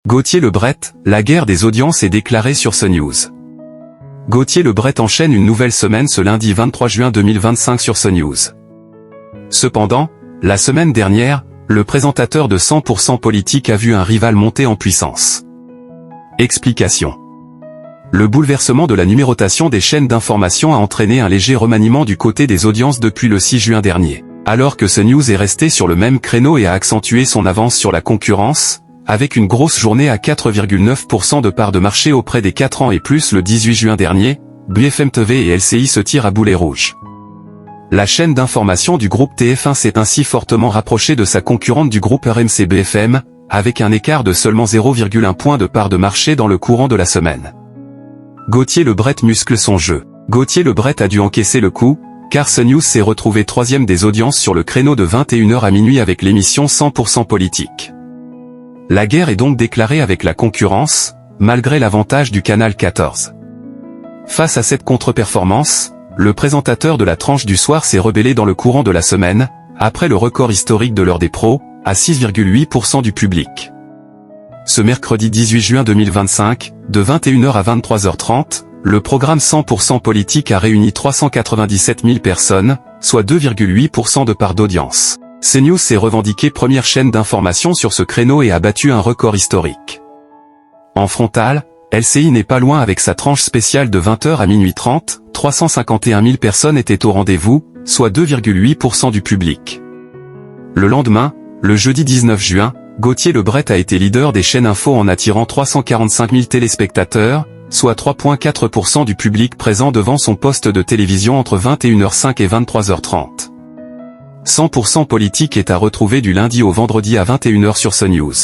Gauthier Lebret, la guerre des audiences est déclarée sur CNews. Gauthier Lebret enchaîne une nouvelle semaine ce lundi 23 juin 2025 sur CNews. Cependant, la semaine dernière, le présentateur de 100% politique a vu un rival monter en puissance. Explication. Le bouleversement de la numérotation des chaînes d'information a entraîné un léger remaniement du côté des audiences depuis le 6 juin dernier. Alors que CNews est resté sur le même créneau et a accentué son avance sur la concurrence, avec une grosse journée à 4,9% de part de marché auprès des 4 ans et plus le 18 juin dernier, BFM TV et LCI se tirent à boulet rouge. La chaîne d'information du groupe TF1 s'est ainsi fortement rapprochée de sa concurrente du groupe RMC BFM, avec un écart de seulement 0,1 point de part de marché dans le courant de la semaine. Gauthier Lebret muscle son jeu. Gauthier Lebret a dû encaisser le coup, car CNews s'est retrouvé troisième des audiences sur le créneau de 21h à minuit avec l'émission 100% politique. La guerre est donc déclarée avec la concurrence, malgré l'avantage du canal 14. Face à cette contre-performance, le présentateur de la tranche du soir s'est rebellé dans le courant de la semaine, après le record historique de l'heure des pros, à 6,8% du public. Ce mercredi 18 juin 2025, de 21h à 23h30, le programme 100% politique a réuni 397 000 personnes, soit 2,8% de part d'audience. CNews s'est revendiqué première chaîne d'information sur ce créneau et a battu un record historique. En frontal, LCI n'est pas loin avec sa tranche spéciale de 20h à minuit 30, 351 000 personnes étaient au rendez-vous, soit 2,8% du public. Le lendemain, le jeudi 19 juin, Gauthier Lebret a été leader des chaînes info en attirant 345 000 téléspectateurs, soit 3,4% du public présent devant son poste de télévision entre 21h05 et 23h30. 100% politique est à retrouver du lundi au vendredi à 21h sur CNews.